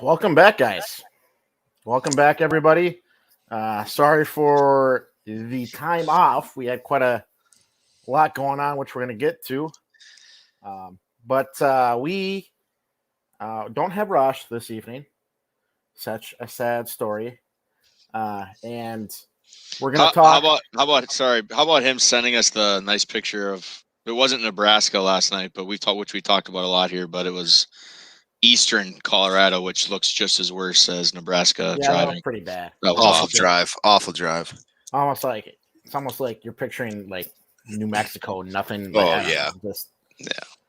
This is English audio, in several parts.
Welcome back, guys. Welcome back, everybody. Sorry for the time off. We had quite a lot going on, which we're going to get to. But we don't have Rosh this evening. Such a sad story. And we're going to talk. How about him sending us the nice picture of, it wasn't Nebraska last night, but which we talked about a lot here, but it was Eastern Colorado, which looks just as worse as Nebraska Yeah, driving. that was pretty bad. That was Awful drive. It's almost like you're picturing like New Mexico, nothing. Oh, like, yeah.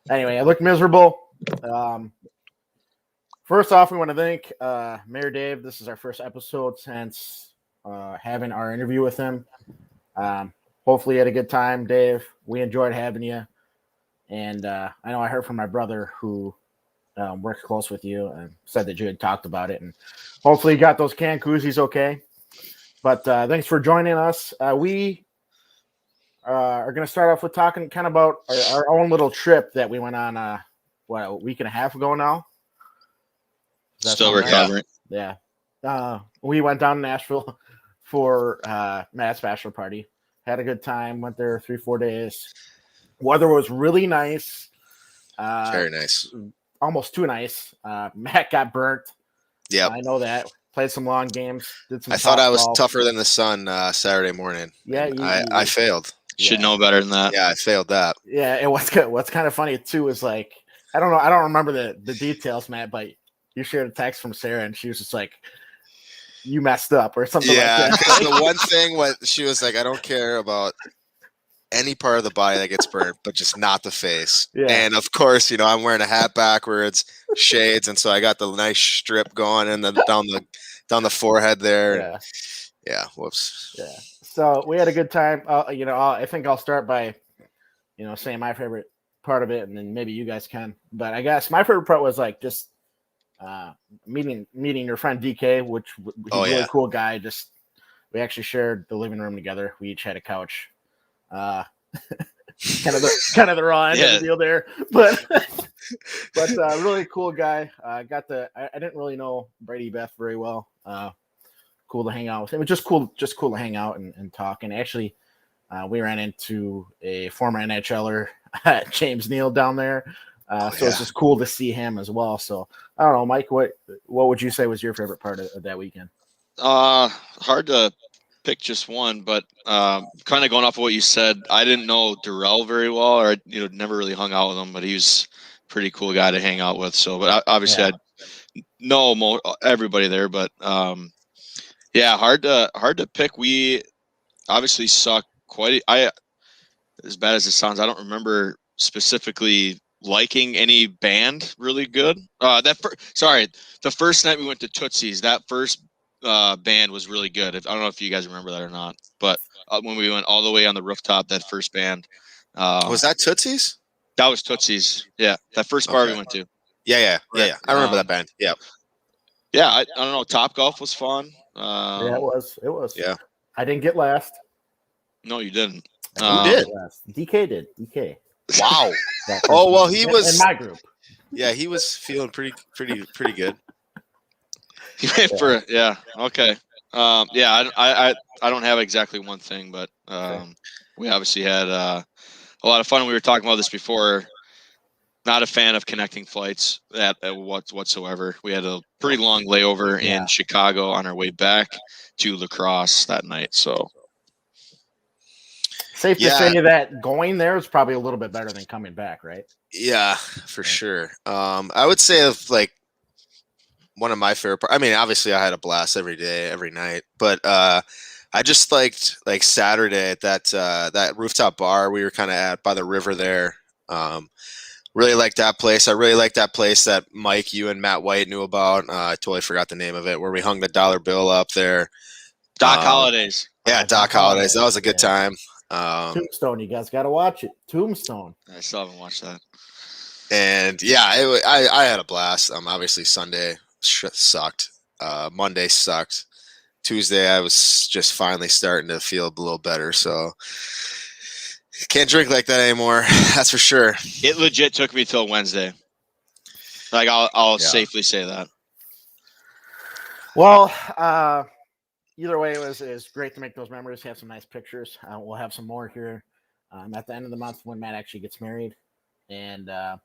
Anyway, I look miserable. First off, we want to thank Mayor Dave. This is our first episode since having our interview with him. Hopefully you had a good time, Dave. We enjoyed having you. And I know I heard from my brother who works close with you and said that you had talked about it. And hopefully you got those canned koozies okay. But thanks for joining us. We are going to start off with talking kind of about our own little trip that we went on, a week and a half ago now. Still recovering. Right? Yeah. We went down to Nashville for Matt's bachelor party. Had a good time. Went there 3-4 days. Weather was really nice. Very nice. Almost too nice. Matt got burnt. Yeah, I know that. Played some long games. Did some. I thought I was tougher than the sun Saturday morning. Yeah, I failed. Should know better than that. Yeah, I failed that. Yeah, and what's kind of funny too is like I don't remember the details, Matt, but you shared a text from Sarah and she was just like, "You messed up" or something like that. The one thing she was like, "I don't care about any part of the body that gets burnt, but just not the face." Yeah. And of course, I'm wearing a hat backwards, shades, and so I got the nice strip going and then down the forehead there. Yeah. Whoops. Yeah. So we had a good time. I think I'll start by, saying my favorite part of it, and then maybe you guys can. But I guess my favorite part was like just meeting your friend DK, which he's a really cool guy. Just we actually shared the living room together. We each had a couch. Kind of the raw end of the deal there, but really cool guy. I didn't really know Brady Beth very well. Cool to hang out with him. It was just cool to hang out and talk. And actually, we ran into a former NHLer, James Neal, down there. So it's just cool to see him as well. So I don't know, Mike, what would you say was your favorite part of that weekend? Hard to pick just one, but kind of going off of what you said, I didn't know Durrell very well, or never really hung out with him, but he was a pretty cool guy to hang out with. So, but obviously I know everybody there, but hard to pick. We obviously suck quite. As bad as it sounds, I don't remember specifically liking any band really good. The first night we went to Tootsie's, that first band was really good. I don't know if you guys remember that or not, but when we went all the way on the rooftop, that first band. Was that Tootsie's? That was Tootsie's. Yeah, that first bar we went to. Yeah. I remember that band. Yeah. Yeah, I don't know. Top Golf was fun. Yeah, it was. Yeah. I didn't get last. No, you didn't. Who did? DK did. DK. Wow. Oh well, he was in my group. Yeah, he was feeling pretty good. Okay. I don't have exactly one thing, but we obviously had a lot of fun. We were talking about this before. Not a fan of connecting flights whatsoever. We had a pretty long layover in Chicago on our way back to La Crosse that night. So safe to say that going there is probably a little bit better than coming back, right? Yeah, for sure. I would say one of my favorite parts. I mean, obviously I had a blast every day, every night, but I just liked like Saturday at that rooftop bar we were kind of at by the river there. Really liked that place. I really liked that place that Mike, you and Matt White knew about. I totally forgot the name of it, where we hung the dollar bill up there. Doc Hollidays. Yeah, Doc Hollidays. That was a good time. Tombstone, you guys got to watch it. Tombstone. I still haven't watched that. And I had a blast. Obviously Sunday sucked. Monday sucked. Tuesday I was just finally starting to feel a little better. So can't drink like that anymore. That's for sure. It legit took me till Wednesday. Like I'll safely say that. Well, either way, it was great to make those memories, have some nice pictures. We'll have some more here at the end of the month when Matt actually gets married. And other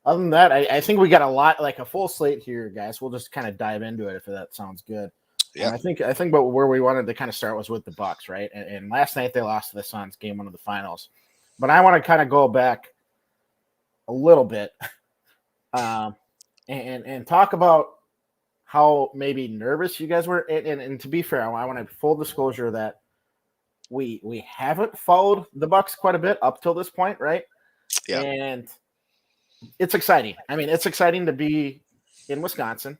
than that, I think we got a lot, like a full slate here, guys. We'll just kind of dive into it if that sounds good. Yeah. I think where we wanted to kind of start was with the Bucks, right? And last night they lost to the Suns, game one of the finals. But I want to kind of go back a little bit and talk about how maybe nervous you guys were. And to be fair, I want to full disclosure that we haven't followed the Bucks quite a bit up till this point, right? Yeah. And it's exciting. I mean, it's exciting to be in Wisconsin,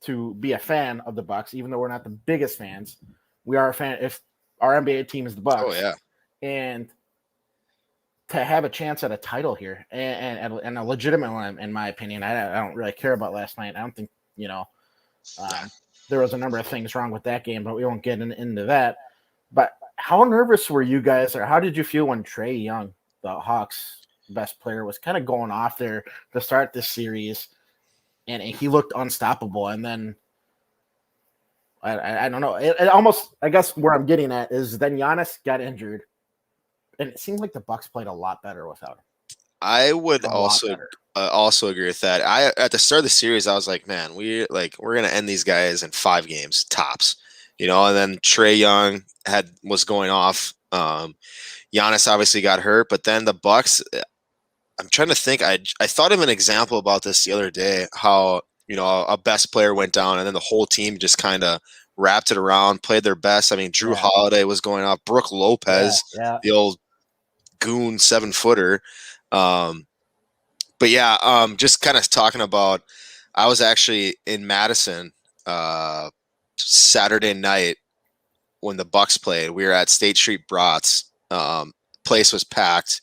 to be a fan of the Bucks, even though we're not the biggest fans. We are a fan if our NBA team is the Bucks. Oh yeah. And to have a chance at a title here and a legitimate one, in my opinion. I don't really care about last night. I don't think, there was a number of things wrong with that game, but we won't get into that. But how nervous were you guys, or how did you feel when Trae Young, the Hawks' best player, was kind of going off there to start this series, and he looked unstoppable? And then I don't know. It almost, I guess where I'm getting at is then Giannis got injured, and it seemed like the Bucks played a lot better without him. I would also agree with that. At the start of the series, I was like, man, we're gonna end these guys in 5 games tops, and then Trae Young was going off. Giannis obviously got hurt, but then the Bucks. I'm trying to think. I thought of an example about this the other day. How a best player went down, and then the whole team just kind of wrapped it around, played their best. I mean, Drew Holiday was going off. Brooke Lopez, the old goon 7-footer. But yeah, just kind of talking about, I was actually in Madison Saturday night when the Bucks played. We were at State Street Brats. Place was packed,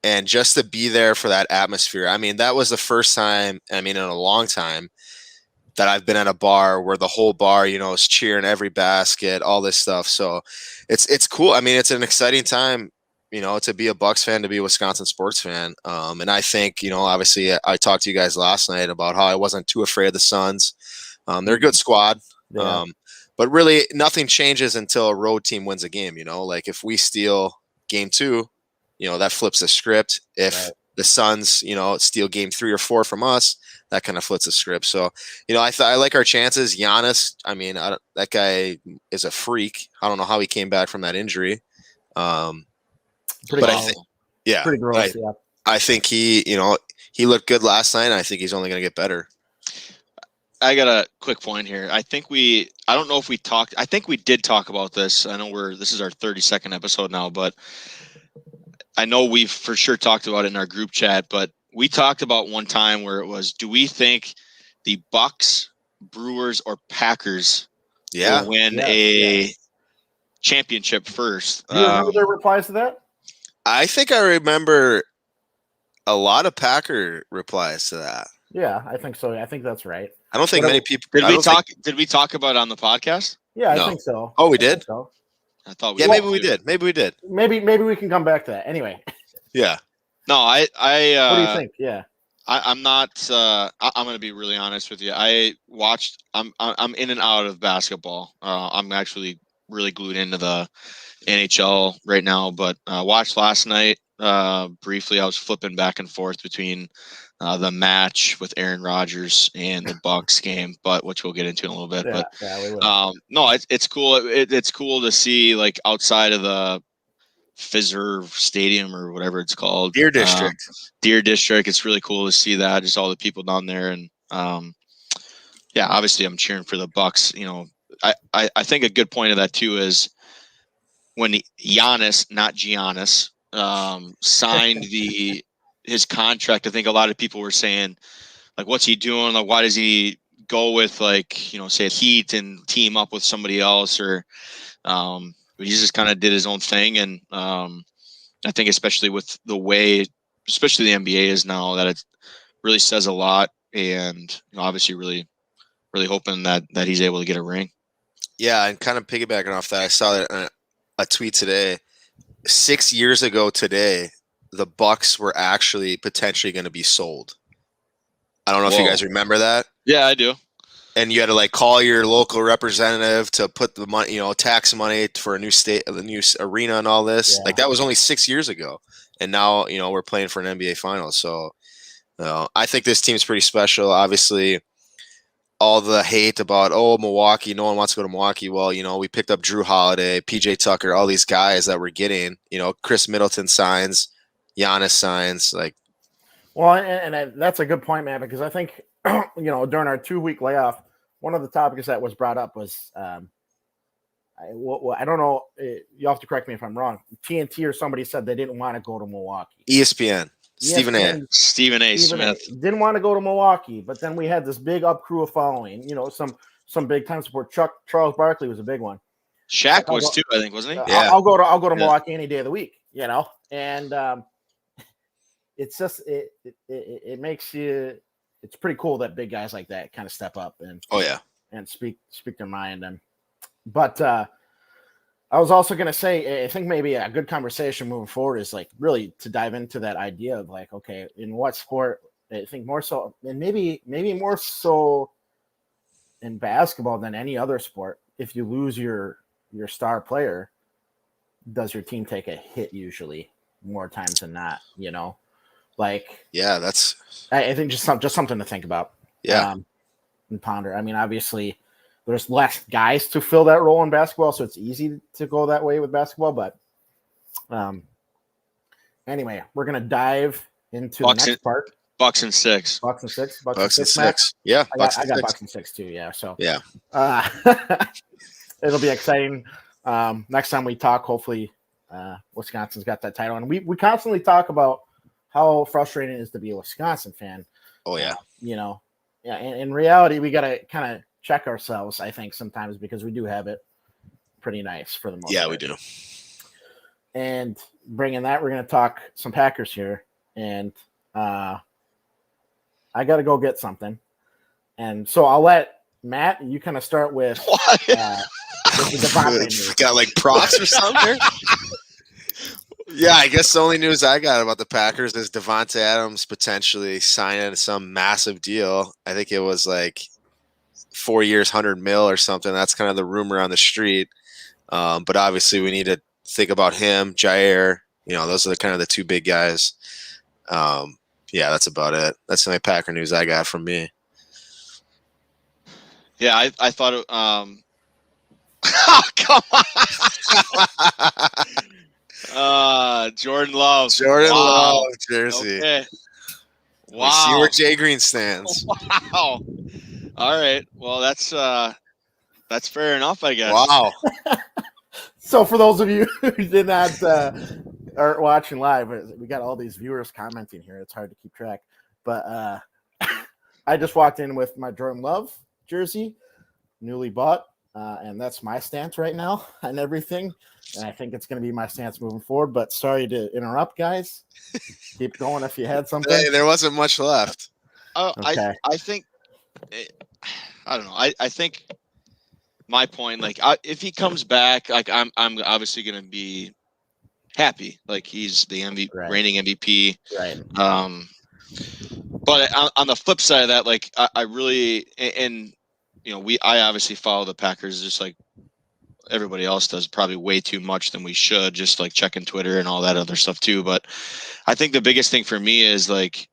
and just to be there for that atmosphere, I mean, that was the first time, in a long time, that I've been at a bar where the whole bar, is cheering every basket, all this stuff. So it's cool. I mean, it's an exciting time, to be a Bucks fan, to be a Wisconsin sports fan. And I think, obviously I talked to you guys last night about how I wasn't too afraid of the Suns. They're a good squad. Yeah. But really nothing changes until a road team wins a game, like if we steal game 2, that flips the script. If the Suns, steal game 3 or 4 from us, that kind of flips the script. So, I like our chances. Giannis, I mean, that guy is a freak. I don't know how he came back from that injury. Pretty gross. I think he looked good last night, and I think he's only going to get better. I got a quick point here. I think I don't know if we talked. I think we did talk about this. I know this is our 32nd episode now, but I know we've for sure talked about it in our group chat. But we talked about one time where it was, do we think the Bucks, Brewers, or Packers will win a championship first? Do you remember their replies to that? I think I remember a lot of Packer replies to that. Yeah, I think so. I think that's right. I don't think many people. Did we talk about it on the podcast? Yeah, I think so. Oh, we did. So. I thought we. Yeah, maybe we did. Maybe we did. Maybe we can come back to that. Anyway. Yeah. No, what do you think? Yeah. I'm not. I'm going to be really honest with you. I watched. I'm in and out of basketball. I'm actually really glued into the NHL right now, but watched last night briefly. I was flipping back and forth between the match with Aaron Rodgers and the Bucks game, but which we'll get into in a little bit. We will. No, it's cool. It's cool to see, like, outside of the Fizzer Stadium or whatever it's called, Deer District. It's really cool to see that, just all the people down there, and obviously I'm cheering for the Bucks. I think a good point of that too is when Giannis, not Giannis, signed his contract. I think a lot of people were saying, like, what's he doing? Like, why does he go with, like, say Heat and team up with somebody else? Or he just kind of did his own thing. And I think especially with the way, especially the NBA is now, that it really says a lot. And obviously really, really hoping that he's able to get a ring. Yeah, and kind of piggybacking off that, I saw that in a tweet today. 6 years ago today, the Bucks were actually potentially going to be sold. I don't know if you guys remember that. Yeah, I do. and you had to like call your local representative to put the money, tax money for a new arena and all this. Yeah. Like that was only 6 years ago, and now we're playing for an NBA Finals. So I think this team's pretty special. Obviously, all the hate about Milwaukee, no one wants to go to Milwaukee. Well, we picked up Drew Holiday, PJ Tucker, all these guys that we're getting. Chris Middleton signs, Giannis signs, like. Well, and that's a good point, man, because I think during our 2-week layoff, one of the topics that was brought up was I don't know. You have to correct me if I'm wrong. TNT or somebody said they didn't want to go to Milwaukee. ESPN. Stephen A. Smith didn't want to go to Milwaukee, but then we had this big up crew of following. Some big time support. Charles Barkley was a big one. Shaq was too, I think, wasn't he? Yeah. I'll go to Milwaukee any day of the week. And it's just it makes you. It's pretty cool that big guys like that kind of step up and and speak their mind. But I was also going to say, I think maybe a good conversation moving forward is like really to dive into that idea of like, okay, in what sport, I think more so, and maybe more so in basketball than any other sport, if you lose your star player, does your team take a hit usually more times than not, Like, yeah, that's. I think just something to think about. Yeah, and ponder. I mean, obviously, there's less guys to fill that role in basketball, so it's easy to go that way with basketball. But anyway, we're gonna dive into the next part. Bucks and six. Bucks and six. Yeah, I got Bucks and six too. Yeah, so yeah, it'll be exciting. Next time we talk, hopefully, Wisconsin's got that title, and we constantly talk about how frustrating it is to be a Wisconsin fan. Oh yeah, in reality, we got to kind of check ourselves, I think, sometimes because we do have it pretty nice for the most part. Yeah, we do. And bringing that, we're going to talk some Packers here. And I got to go get something. And so I'll let Matt, you kind of start with the Devontae news. Got like props or something? Yeah, I guess the only news I got about the Packers is Devontae Adams potentially signing some massive deal. I think it was like 4 years, $100 million or something. That's kind of the rumor on the street. But obviously, we need to think about him, Jair. Those are the two big guys. Yeah, that's about it. That's the only Packer news I got from me. Yeah, I thought it. Oh, come on. Jordan Love. Love jersey. Okay. Wow. We see where Jay Green stands. Wow. All right. Well, that's fair enough, I guess. Wow. So for those of you who did not are watching live, we got all these viewers commenting here. It's hard to keep track. But I just walked in with my Jordan Love jersey, newly bought. And that's my stance right now on everything. And I think it's going to be my stance moving forward. But sorry to interrupt, guys. Keep going if you had something. Hey, there wasn't much left. Okay. I think I don't know. I think my point, like, if he comes back, like, I'm obviously going to be happy. Like, he's the reigning MVP. Right. But on the flip side of that, like, I really and I obviously follow the Packers just like everybody else does, probably way too much than we should, just like checking Twitter and all that other stuff too. But I think the biggest thing for me is like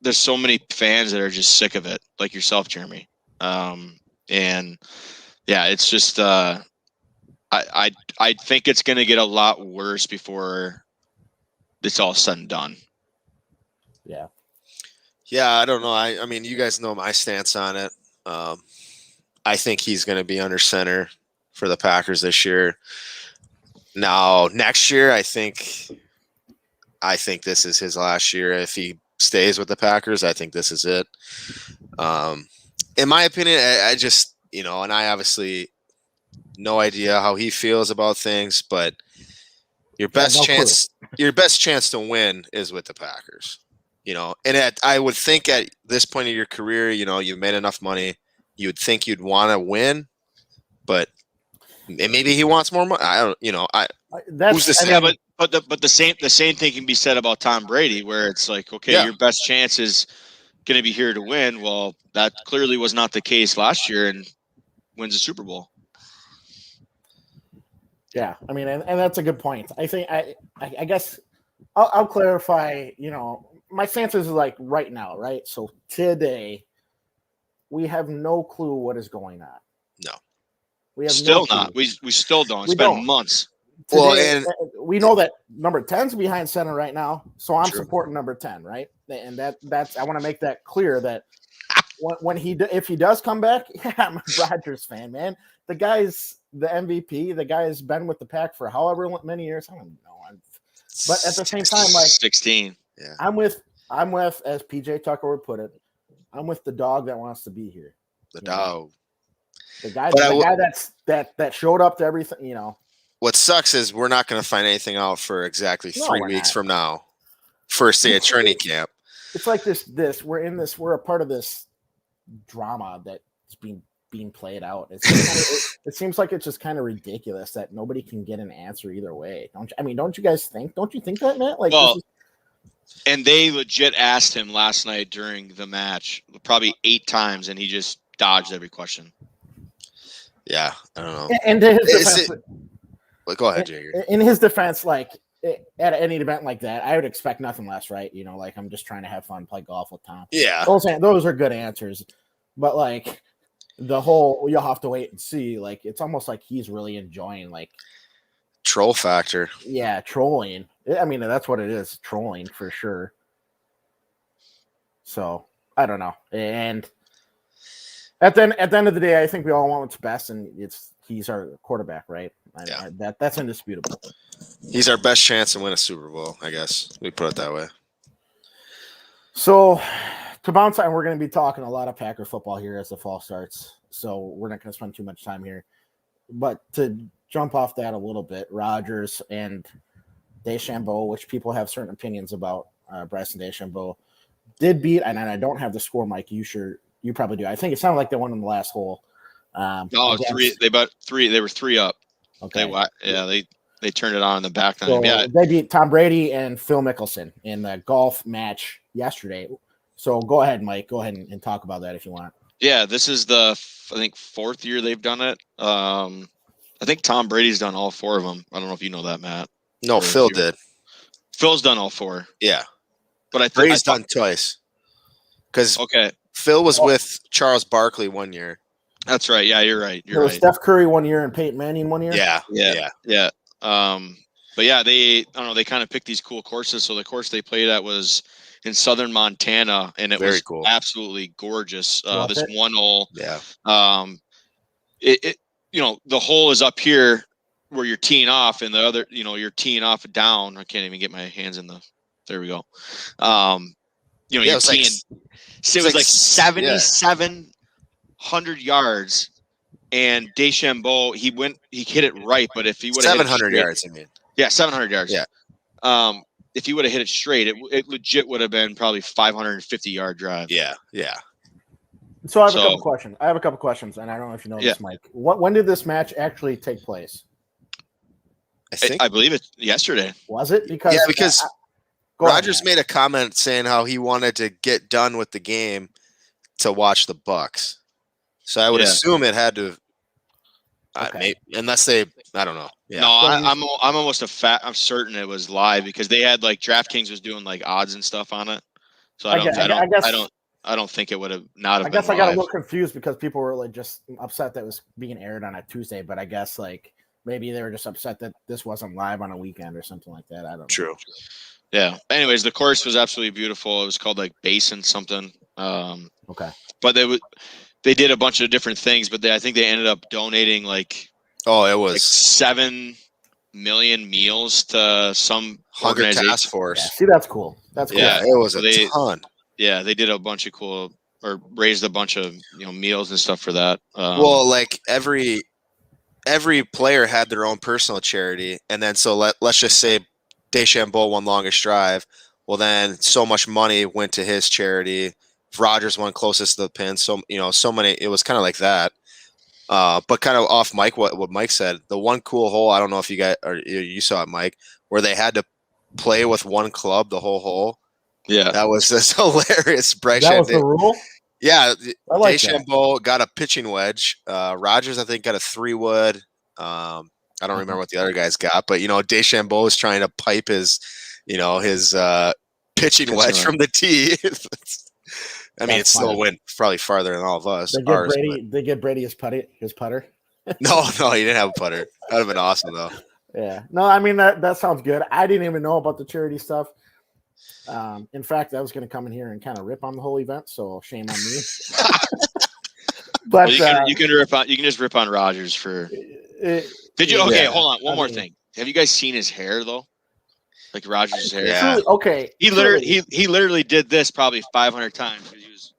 there's so many fans that are just sick of it, like yourself, Jeremy. And yeah, it's just I think it's going to get a lot worse before it's all said and done. Yeah. Yeah, I don't know. I mean, you guys know my stance on it. I think he's going to be under center for the Packers this year. Now, next year, I think this is his last year. If he stays with the Packers, I think this is it. In my opinion, I just, and I obviously no idea how he feels about things, but your best chance to win is with the Packers. And I would think at this point of your career, you've made enough money. You would think you'd want to win, but maybe he wants more money. I don't, who's to say? Yeah, but the same thing can be said about Tom Brady, where it's like, okay, your best chance is going to be here to win. Well, that clearly was not the case last year, and wins the Super Bowl. Yeah, I mean, and that's a good point. I think I guess I'll clarify. You know, my stance is like right now, right? So today, we have no clue what is going on. No, we have still no not. We still don't. It's We been don't. months. Today, Well, and we know that number 10's behind center right now, so I'm True. supporting number 10, right? And that's I want to make that clear that when if he does come back, yeah, I'm a Rodgers fan, man. The guy's the MVP. The guy has been with the Pack for however many years. I don't know. But at the same time, like 16. Yeah. I'm with as PJ Tucker would put it, I'm with the dog that wants to be here. The dog. The guy that showed up to everything, you know. What sucks is we're not going to find anything out for exactly 3 weeks from now. First day of training camp. It's like this. We're a part of this drama that's being played out. It seems like it's just kind of ridiculous that nobody can get an answer either way. Don't you guys think? Don't you think that, Matt? Like, well, and they legit asked him last night during the match, probably 8 times, and he just dodged every question. Yeah, I don't know. And to his defense, go ahead, Jagger. In his defense, like at any event like that, I would expect nothing less, right? You know, like I'm just trying to have fun, play golf with Tom. Yeah, those are good answers, but like the whole you'll have to wait and see. Like it's almost like he's really enjoying like troll factor. Yeah, trolling. I mean, that's what it is, trolling for sure. So I don't know, and at the end of the day, I think we all want what's best, and he's our quarterback, right? That's indisputable. He's our best chance to win a Super Bowl, I guess. We put it that way. So to bounce on, we're going to be talking a lot of Packer football here as the fall starts. So we're not going to spend too much time here. But to jump off that a little bit, Rodgers and DeChambeau, which people have certain opinions about, Bryson DeChambeau, did beat, and I don't have the score, Mike. You probably do. I think it sounded like they won in the last hole. No, they were 3 up. Okay. They turned it on in the back. So they beat Tom Brady and Phil Mickelson in the golf match yesterday. So go ahead, Mike. Go ahead and talk about that if you want. Yeah, this is I think 4th year they've done it. I think Tom Brady's done all 4 of them. I don't know if you know that, Matt. No, Phil did. Phil's done all 4. Yeah, but I think Brady's done twice. Because Phil was with Charles Barkley 1 year. That's right. Yeah, you're right. You're right. Steph Curry 1 year and Peyton Manning 1 year. Yeah. But yeah, they kind of picked these cool courses. So the course they played at was in southern Montana, and it was cool. Absolutely gorgeous. This 1 hole. Yeah. It the hole is up here where you're teeing off, and the other, you're teeing off down. I can't even get my hands in the. There we go. You're teeing. It was like 7,700 yards, and DeChambeau he hit it right, but if he would have 700 yards, I mean. Yeah, 700 yards. Yeah. If he would have hit it straight, it legit would have been probably 550-yard drive. Yeah. So I have a couple questions, and I don't know if you know this, Mike. When did this match actually take place? I believe it's yesterday. Was it? Because Rodgers made a comment saying how he wanted to get done with the game to watch the Bucks. So I would assume it had to. Unless they, I don't know. Yeah. No, I'm certain it was live because they had like DraftKings was doing like odds and stuff on it. So I don't think it would have not have. I guess I got a little confused because people were like just upset that it was being aired on a Tuesday, but I guess like maybe they were just upset that this wasn't live on a weekend or something like that. I don't know. True. Yeah. Anyways, the course was absolutely beautiful. It was called like Basin something. Okay. But they did a bunch of different things, but I think they ended up donating like it was like 7 million meals to some Hunger Task Force. Yeah, see, that's cool. That's cool. Yeah, it was a ton. Yeah, they did a bunch of cool or raised a bunch of meals and stuff for that. Well, like every player had their own personal charity, and then so let's just say DeChambeau won longest drive. Well, then so much money went to his charity. Rodgers won closest to the pin, so so many. It was kind of like that. But kind of off Mike, what Mike said. The one cool hole, I don't know if you guys or you saw it, Mike, where they had to play with one club the whole hole. Yeah. That's hilarious. Bryce That was the Shandon. rule. Yeah, I like that. DeChambeau got a pitching wedge. Rodgers, I think, got a 3-wood. I don't remember what the other guys got, but DeChambeau was trying to pipe his pitching wedge from the tee. I mean, it still went probably farther than all of us. They get Brady his putter. No, he didn't have a putter. That'd have been awesome though. Yeah. No, I mean that sounds good. I didn't even know about the charity stuff. In fact, I was going to come in here and kind of rip on the whole event, so shame on me. But well, you can just rip on Rodgers for. Did you? Okay, hold on. One more thing. Have you guys seen his hair though? Like Rodgers' hair. Yeah. Truly, okay. He literally did this probably 500 times. He was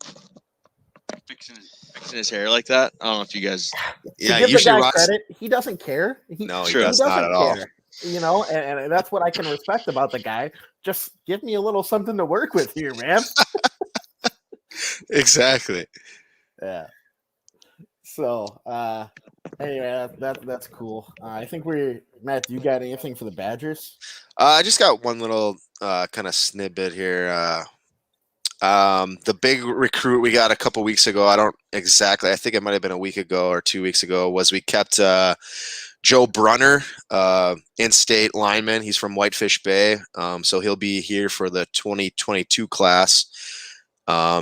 fixing his hair like that. I don't know if you guys. Yeah, to give the guy credit, he doesn't care. He does not at all. And that's what I can respect about the guy. Just give me a little something to work with here, man. Exactly. Yeah. So, anyway, that's cool. I think Matt, you got anything for the Badgers? I just got one little kind of snippet here. The big recruit we got a couple weeks ago, I think it might have been a week ago or 2 weeks ago, was we kept Joe Brunner, in-state lineman. He's from Whitefish Bay, so he'll be here for the 2022 class.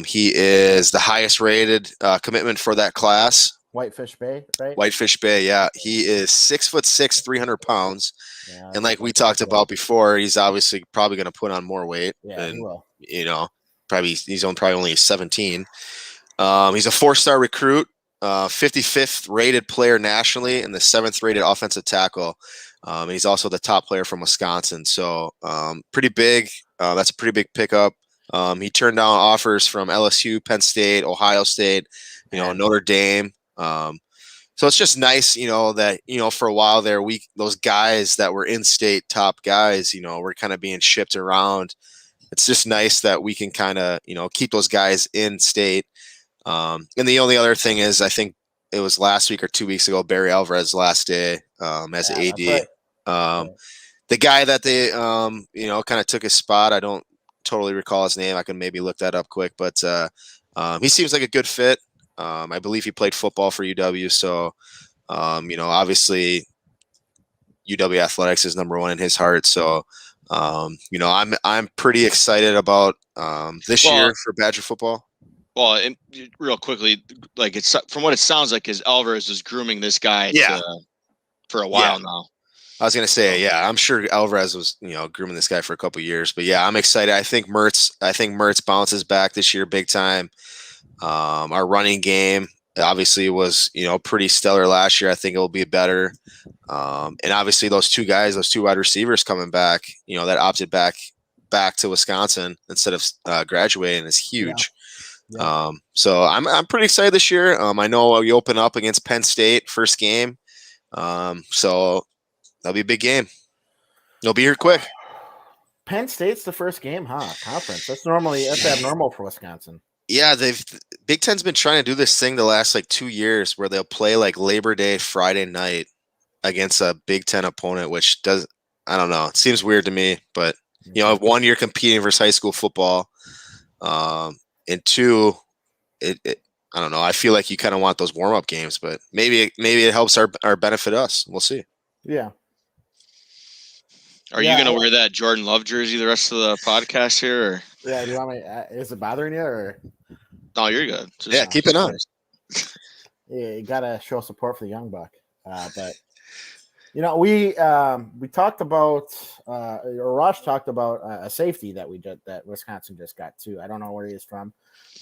He is the highest rated commitment for that class. Whitefish Bay, right? Whitefish Bay, yeah. He is 6'6", 300 pounds. Yeah, and like we talked about before, he's obviously probably going to put on more weight. Yeah, he will. He's only 17. He's a 4-star recruit, 55th rated player nationally, and the 7th rated offensive tackle. And he's also the top player from Wisconsin. So pretty big. That's a pretty big pickup. He turned down offers from LSU, Penn State, Ohio State, Notre Dame. So it's just nice, that, for a while there, those guys that were in-state top guys, were kind of being shipped around. It's just nice that we can kind of, keep those guys in state. And the only other thing is, I think it was last week or 2 weeks ago, Barry Alvarez's last day as AD. Right. The guy that they, kind of took his spot, I don't totally recall his name. I can maybe look that up quick, but he seems like a good fit. I believe he played football for UW. So, obviously UW athletics is number one in his heart. So, I'm pretty excited about this year for Badger football. Well, and real quickly, like it's from what it sounds like, is Alvarez is grooming this guy for a while now. I was going to say, yeah, I'm sure Alvarez was, grooming this guy for a couple of years, but yeah, I'm excited. I think Mertz bounces back this year big time. Our running game obviously was, pretty stellar last year. I think it will be better. And obviously those two wide receivers coming back, that opted back to Wisconsin instead of graduating is huge. Yeah. So I'm pretty excited this year. I know we open up against Penn State first game. So that'll be a big game. It'll be here quick. Penn State's the first game, huh? Conference. That's abnormal for Wisconsin. Yeah, Big Ten's been trying to do this thing the last 2 years where they'll play Labor Day Friday night against a Big Ten opponent, which I don't know. It seems weird to me, but 1 year competing versus high school football, and 2, I don't know. I feel like you kind of want those warm up games, but maybe it helps our benefit us. We'll see. Yeah. Are you going to wear that Jordan Love jersey the rest of the podcast here? Or? Yeah. Do you want me? Is it bothering you? Or? No, you're good. Keep it on. Yeah, you got to show support for the young buck. But we talked about, or Rosh talked about a safety that Wisconsin just got too. I don't know where he is from.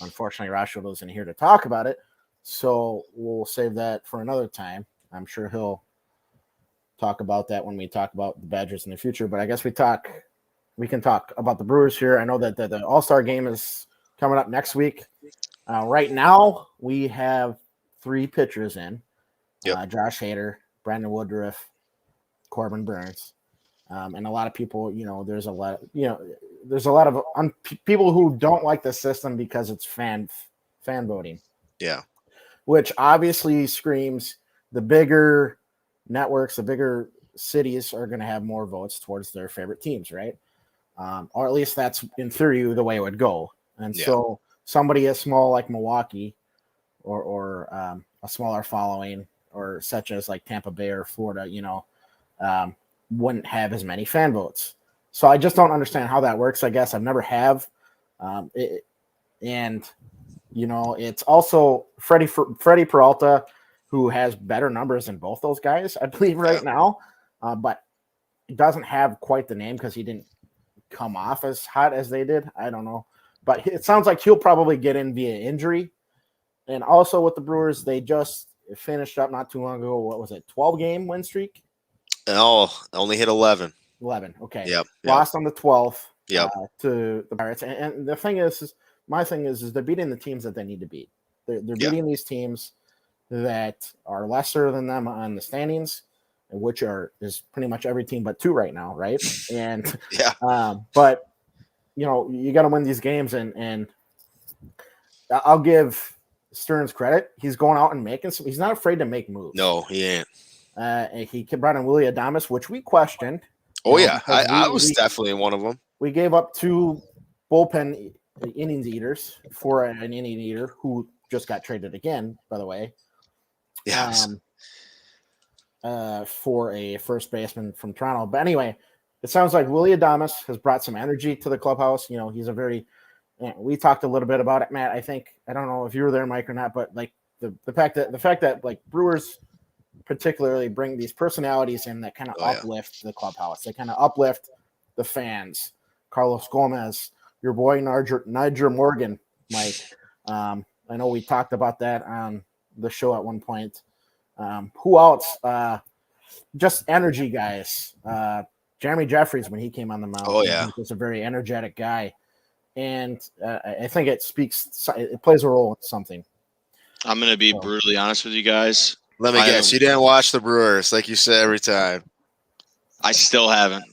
Unfortunately, Rosh wasn't here to talk about it, so we'll save that for another time. I'm sure he'll talk about that when we talk about the Badgers in the future. But I guess we can talk about the Brewers here. I know that the All-Star Game is coming up next week. Right now, we have 3 pitchers in. Yep. Josh Hader, Brandon Woodruff, Corbin Burns, and a lot of people. There's a lot of people who don't like the system because it's fan voting. Yeah, which obviously screams the bigger networks, the bigger cities are going to have more votes towards their favorite teams, right? or at least that's in theory the way it would go. And Yeah. so somebody as small like Milwaukee or a smaller following or such as like Tampa Bay or Florida, wouldn't have as many fan votes. So I just don't understand how that works. I guess I've never have. It's also Freddie Peralta, who has better numbers than both those guys, I believe, right now. But he doesn't have quite the name because he didn't come off as hot as they did. I don't know. But it sounds like he'll probably get in via injury. And also with the Brewers, they just finished up not too long ago. What was it? 12-game win streak? Oh, only hit 11. 11. Okay. Yep. Lost on the 12th to the Pirates. And the thing is my thing is they're beating the teams that they need to beat. They're beating these teams that are lesser than them on the standings, which is pretty much every team but two right now, right? And but you got to win these games, and I'll give Stearns credit. He's going out and making some. He's not afraid to make moves. No, he ain't. He brought in Willie Adames, which we questioned. Oh yeah, I was definitely one of them. We gave up 2 bullpen innings eaters for an inning eater who just got traded again, by the way. Yes. For a first baseman from Toronto. But anyway, it sounds like Willie Adames has brought some energy to the clubhouse. He's a very we talked a little bit about it, Matt. I don't know if you were there, Mike, or not, but like the fact that like Brewers particularly bring these personalities in that kind of uplift the clubhouse. They kind of uplift the fans. Carlos Gomez, your boy Niger Morgan, Mike. I know we talked about that on the show at one point. Who else? Just energy guys. Jeremy Jeffries, when he came on the mound, he was a very energetic guy. And I think it plays a role in something. I'm going to be brutally honest with you guys. Let me guess. You didn't watch the Brewers like you say every time. I still haven't.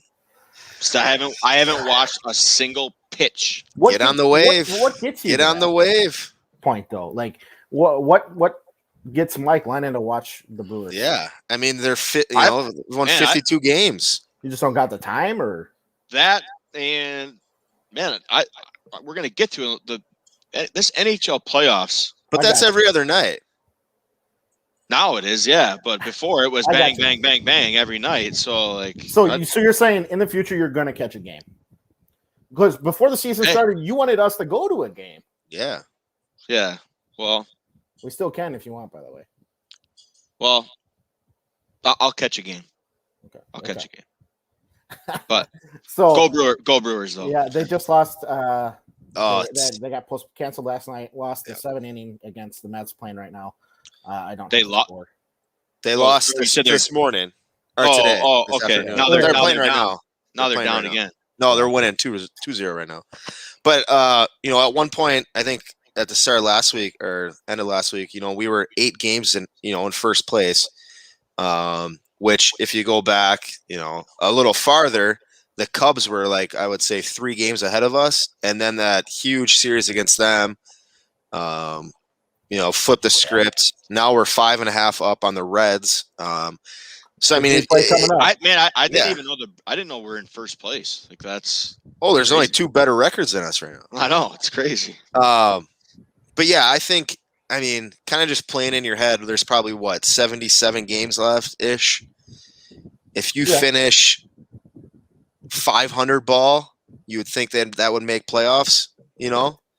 I haven't watched a single pitch. Get on the wave. What gets you? Get on the wave. Point though, like what gets Mike Lennon to watch the Brewers? Yeah, I mean they're fit. Won 52 games. You just don't got the time, or that? And man, we're gonna get to this NHL playoffs. But that's every other night. Now it is, yeah. But before it was bang, bang, bang, bang every night. So like, so you're saying in the future you're going to catch a game? Because before the season started, you wanted us to go to a game. Yeah. Yeah. Well, we still can if you want, by the way. Well, I'll catch a game. Okay. I'll catch a game. But so go Brewers though. Yeah, they just lost. They got canceled last night. Lost the 7th inning against the Mets playing right now. I don't. They lost this morning or today. Oh, okay. Now they're playing right now. Now they're down again. No, they're winning 2-0 right now. But at one point, I think at the start of last week or end of last week, we were 8 games in first place. Which, if you go back, a little farther, the Cubs were like, I would say 3 games ahead of us, and then that huge series against them. Flip the script. Now we're 5.5 up on the Reds. So I mean, I didn't even know I didn't know we're in first place. Like that's. Oh, there's only 2 better records than us right now. I know, it's crazy. But yeah, I think kind of just playing in your head. There's probably 77 games left ish. If you finish 500 ball, you would think that would make playoffs.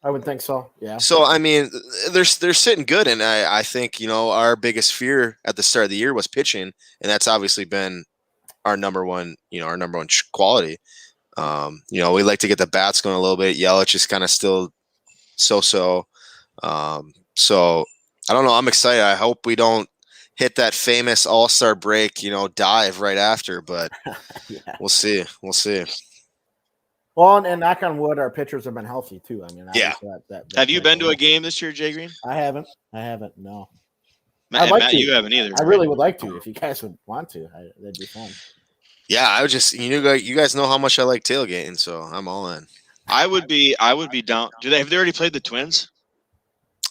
I would think so. Yeah. So I mean, they're sitting good, and I think our biggest fear at the start of the year was pitching, and that's obviously been our number one quality. We like to get the bats going a little bit. Yelich is kind of still so. So I don't know. I'm excited. I hope we don't hit that famous All-Star break, dive right after, but we'll see. We'll see. Well, and knock on wood, our pitchers have been healthy too. I mean, have you been to a game this year, Jay Green? I haven't. No. Matt, you haven't either. I really would like to. If you guys would want to, that'd be fun. Yeah, I would just. You guys know how much I like tailgating, so I'm all in. I would be down. Have they already played the Twins?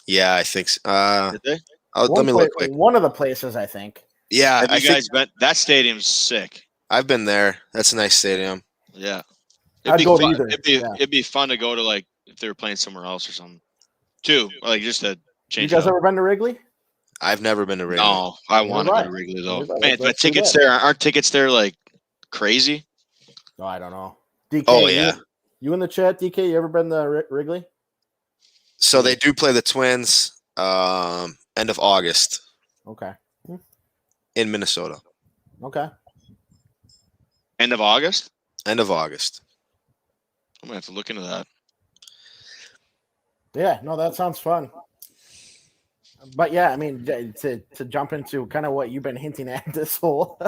Yeah, I think so. Did they? Let me look quick. One of the places, I think. Yeah, have you guys been? That stadium's sick. I've been there. That's a nice stadium. Yeah. I'd go to fun. either. It'd be fun to go to, like, if they were playing somewhere else or something too, like just to You change. guys it up. ever been to Wrigley? I've never been to Wrigley. No, I want to go Neither to Wrigley though. Neither have I. Man, the Let's do tickets that. there aren't tickets there like crazy. Oh, I don't know. DK, Oh, yeah. You in the chat, DK? You ever been to Wrigley? So they do play the Twins end of August Okay. in Minnesota. Okay. End of August. End of August. I'm gonna have to look into that. Yeah, no, that sounds fun. But yeah, I mean, to jump into kind of what you've been hinting at this whole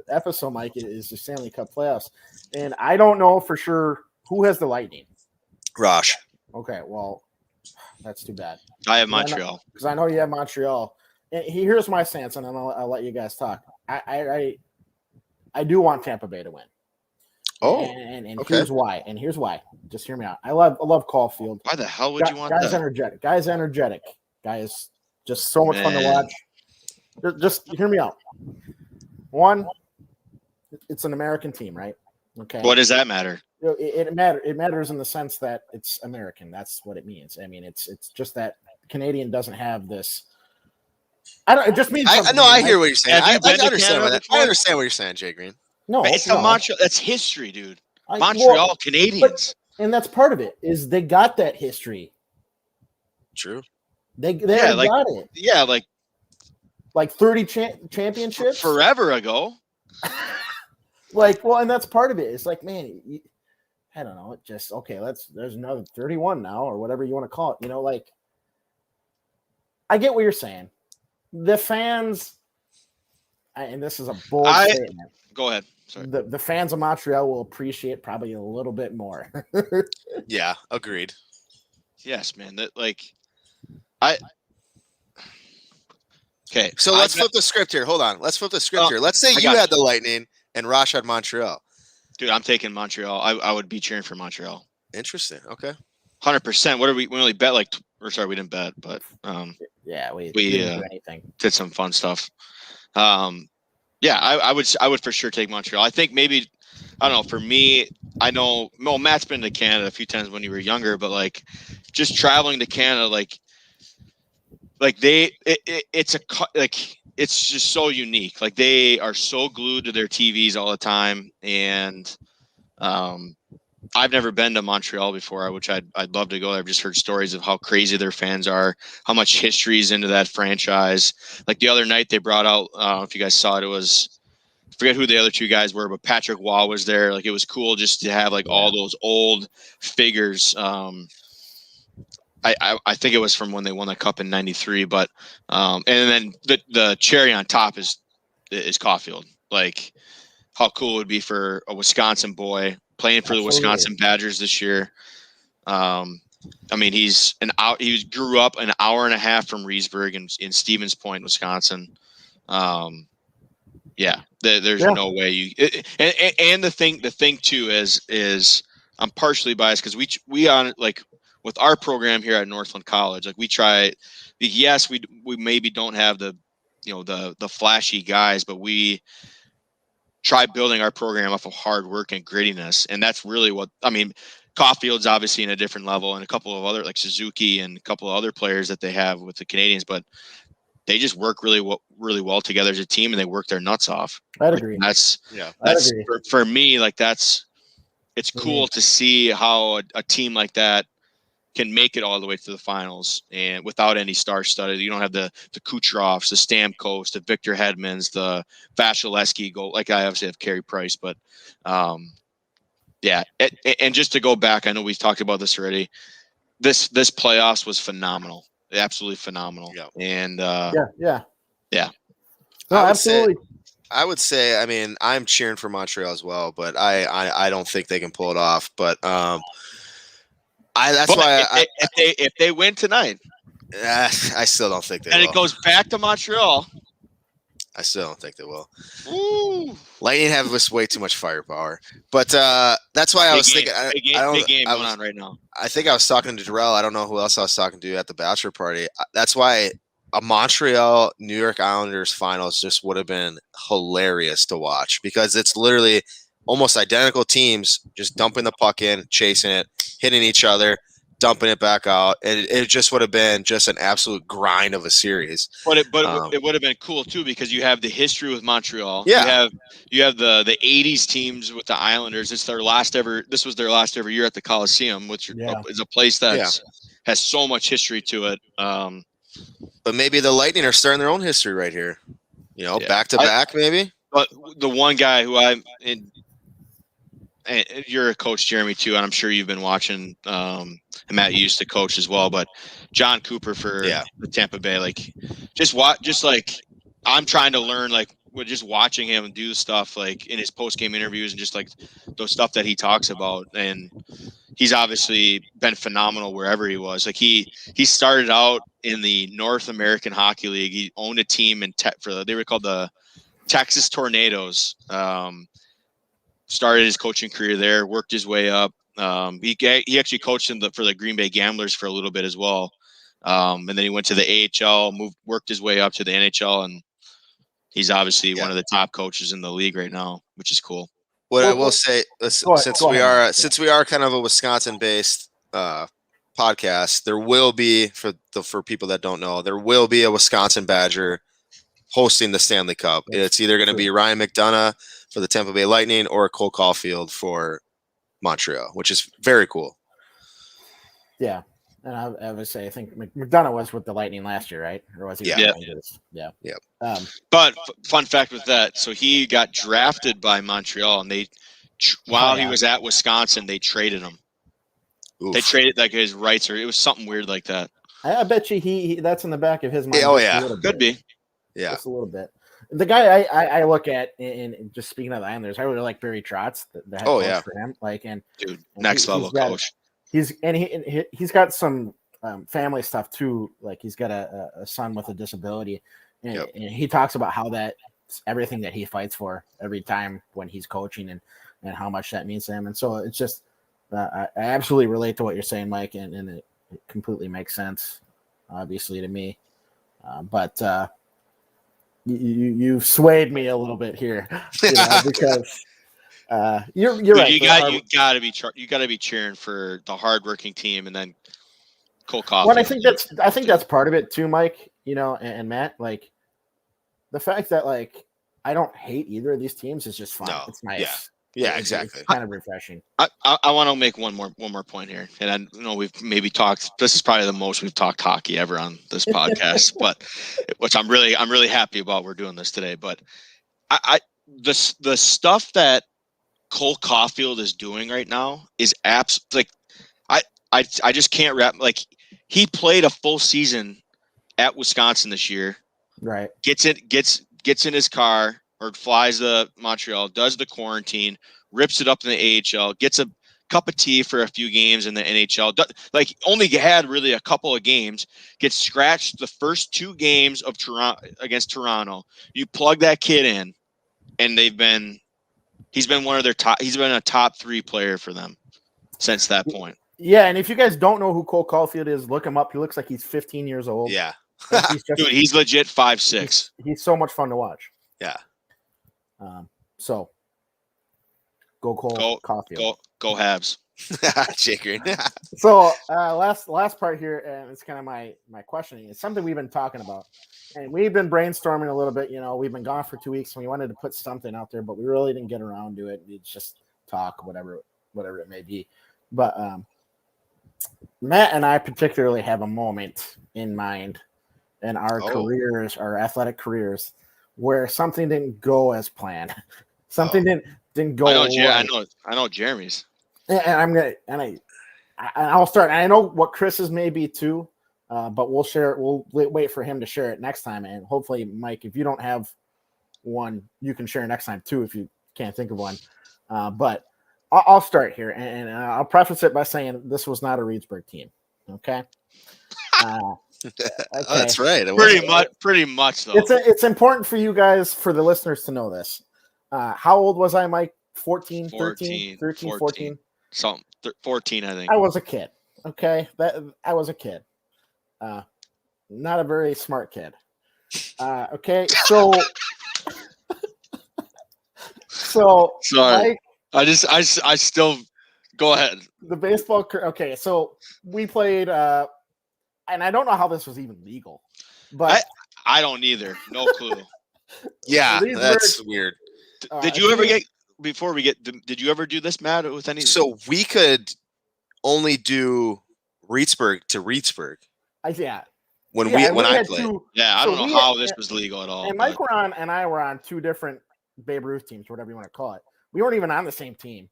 episode, Mike, is the Stanley Cup playoffs, and I don't know for sure who has the Lightning. Rosh. Okay, well, that's too bad. I have Montreal. Because I know you have Montreal. And here's my stance, and then I'll let you guys talk. I do want Tampa Bay to win. Oh, and okay. Here's why. And here's why. Just hear me out. I love Caulfield. Why the hell would you want Guy's that? energetic. Guy's energetic. Guy is just so much fun to watch. Just hear me out. One, it's an American team, right? Okay. What does that matter? It matters in the sense that it's American. That's what it means. I mean, it's just that Canadian doesn't have this. It just means. I hear what you're saying. Have you been to understand Canada I understand what you're saying, Jay Green. No, It's no. the Montreal. That's history, dude. Montreal Well, Canadians. and that's part of it. Is they got that history. True. They got it. Yeah, Like 30 championships forever ago. And that's part of it. It's like, man, I don't know. It just okay. There's another 31 now, or whatever you want to call it. I get what you're saying. The fans, and this is a bold statement. Go ahead. Sorry. The fans of Montreal will appreciate probably a little bit more. Yeah, agreed. Yes, man. Okay. So let's flip the script here. Hold on. Let's flip the script here. Let's say you had the Lightning and Rosh had Montreal. Dude, I'm taking Montreal. I would be cheering for Montreal. Interesting. Okay. 100%. What are we only bet we didn't bet, but yeah, we didn't do anything. Did some fun stuff. Yeah, I would for sure take Montreal. I think maybe, I don't know, for me, I know Matt's been to Canada a few times when you were younger, but just traveling to Canada, it's just so unique. They are so glued to their TVs all the time, and I've never been to Montreal before, which I'd love to go there. I've just heard stories of how crazy their fans are, how much history is into that franchise. The other night they brought out, I don't know if you guys saw it, I forget who the other two guys were, but Patrick Waugh was there. It was cool just to have all those old figures. I think it was from when they won the cup in '93, but and then the cherry on top is Caulfield. How cool it would be for a Wisconsin boy playing for the Wisconsin Badgers this year. I mean, he grew up an hour and a half from Reedsburg in Stevens Point, Wisconsin. Yeah, there's no way you. And the thing too is I'm partially biased because we on with our program here at Northland College, we try. Yes, we maybe don't have the flashy guys, but we try building our program off of hard work and grittiness, and that's really what I mean. Caulfield's obviously in a different level, and a couple of other Suzuki and a couple of other players that they have with the Canadians, but they just work really well together as a team, and they work their nuts off. I'd agree. That's for me. It's cool to see how a team like that can make it all the way to the finals and without any star-studded. You don't have the Kucherovs, the Stamkos, the Victor Hedmans, the Vasilevsky goal. I obviously have Carey Price, but yeah. And just to go back, I know we've talked about this already. This playoffs was phenomenal, absolutely phenomenal. Yeah. And yeah. No, absolutely. absolutely. I would say, I mean, I'm cheering for Montreal as well, but I don't think they can pull it off. But if they win tonight, I still don't think they will. And it goes back to Montreal. I still don't think they will. Ooh. Lightning have this way too much firepower, but that's why I was thinking. Big game going on right now. I think I was talking to Darrell. I don't know who else I was talking to at the bachelor party. That's why a Montreal New York Islanders finals just would have been hilarious to watch because it's literally almost identical teams just dumping the puck in, chasing it, hitting each other, dumping it back out. And it just would have been just an absolute grind of a series. But it would have been cool too, because you have the history with Montreal. Yeah. You have the 80s teams with the Islanders. This was their last ever year at the Coliseum, which is a place that has so much history to it. But maybe the Lightning are starting their own history right here. Back to back, maybe. But the one guy who and you're a coach, Jeremy, too, and I'm sure you've been watching. And Matt, you used to coach as well, but John Cooper for the Tampa Bay, like I'm trying to learn, like, with just watching him do stuff like in his post game interviews and just like those stuff that he talks about. And he's obviously been phenomenal wherever he was. Like he started out in the North American Hockey League. He owned a team they were called the Texas Tornadoes. Started his coaching career there, worked his way up. He actually coached for the Green Bay Gamblers for a little bit as well. And then he went to the AHL, worked his way up to the NHL, and he's obviously one of the top coaches in the league right now, which is cool. What I will say, since we are kind of a Wisconsin-based podcast, there will be, for people that don't know, there will be a Wisconsin Badger hosting the Stanley Cup. It's either going to be Ryan McDonough for the Tampa Bay Lightning or Cole Caulfield for Montreal, which is very cool. Yeah. And I would say, I think McDonough was with the Lightning last year, right? Or was he? Yeah. But fun fact with that, so he got drafted by Montreal, and while he was at Wisconsin, they traded him. Oof. They traded like his rights, or it was something weird like that. I bet you he that's in the back of his mind. Could be. Yeah, just a little bit. The guy I look at, in just speaking of the Islanders, I really like Barry Trotz, the head coach for him. Like, dude, next level coach. He's got some family stuff too. Like he's got a son with a disability, and he talks about how everything that he fights for every time when he's coaching, and how much that means to him. And so it's just I absolutely relate to what you're saying, Mike, and it completely makes sense, obviously, to me. But you swayed me a little bit here, because you're right. You gotta be cheering for the hardworking team, and then Cole Caulfield. Well, I think that's part of it too, Mike. And Matt, like the fact that like I don't hate either of these teams is just fun. No, it's nice. Yeah, exactly. It's kind of refreshing. I want to make one more point here, and I know we've maybe talked. This is probably the most we've talked hockey ever on this podcast, but which I'm really happy about. We're doing this today, but the stuff that Cole Caulfield is doing right now is like I just can't wrap. Like he played a full season at Wisconsin this year. Right. Gets in his car or flies to Montreal, does the quarantine, rips it up in the AHL, gets a cup of tea for a few games in the NHL. Like only had really a couple of games, gets scratched the first 2 games of Toronto against Toronto. You plug that kid in, and he's been one of their top. He's been a top 3 player for them since that point. Yeah, and if you guys don't know who Cole Caulfield is, look him up. He looks like he's 15 years old. Yeah, he's legit 5'6". He's so much fun to watch. Yeah. So go Cole Caulfield. Go Habs. Shaker. So last part here, and it's kind of my questioning. It's something we've been talking about, and we've been brainstorming a little bit. We've been gone for 2 weeks, and we wanted to put something out there, but we really didn't get around to it. It's just talk, whatever it may be. But Matt and I particularly have a moment in mind in our careers, our athletic careres, where something didn't go as planned. Something didn't go. I know Jeremy's. And I'll start. I know what Kris's may be too, but we'll share it. We'll wait for him to share it next time, and hopefully, Mike, if you don't have one, you can share next time too if you can't think of one. But I'll start here, and I'll preface it by saying this was not a Reedsburg team. Okay. Okay. That's right. Pretty much though. It's important for you guys, for the listeners, to know this. How old was I, Mike? 14, 13, 14? Something 14, I think. I was a kid. Okay. I was a kid. Not a very smart kid. Okay. So sorry. I still go ahead. The baseball. Okay, so we played, and I don't know how this was even legal, but I don't either. No clue. Yeah, Leesburg, that's weird. Did you ever get before we get? Did you ever do this, Matt, with any? So we could only do Reedsburg to Reedsburg Yeah. when we I had played. I don't know how this was legal at all. And Mike and I were on two different Babe Ruth teams, whatever you want to call it. We weren't even on the same team,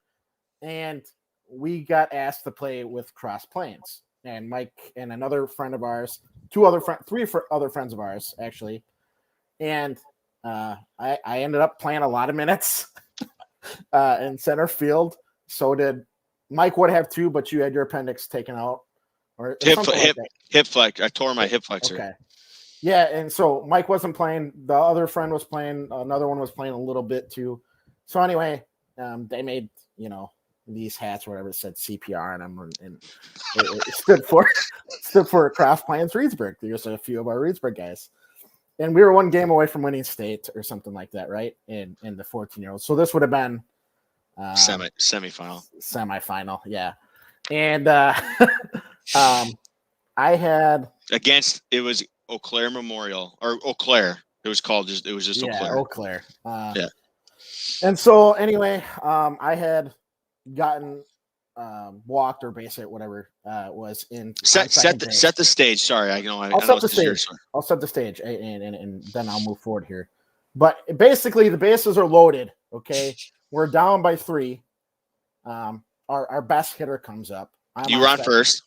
and we got asked to play with Cross Plains. And Mike and another friend of ours, three other friends of ours actually, and I ended up playing a lot of minutes in center field. So did Mike. Would have too, but you had your appendix taken out, or hip flex. I tore my hip flexor. Okay. Yeah, and so Mike wasn't playing. The other friend was playing. Another one was playing a little bit too. So anyway, they made these hats, or whatever, it said CPR on them, and it stood for Craft Plains Reedsburg. There's a few of our Reedsburg guys, and we were one game away from winning state or something like that, right? In the 14-year-old. So this would have been semifinal, yeah. And I had against it was Eau Claire Memorial or Eau Claire. It was just Eau Claire. Yeah. And so anyway, I had gotten walked or base hit, whatever was in set the stage. Sorry, I'll set the stage. I'll set the stage, and then I'll move forward here. But basically, the bases are loaded. Okay, we're down by 3. Our best hitter comes up. You were on first.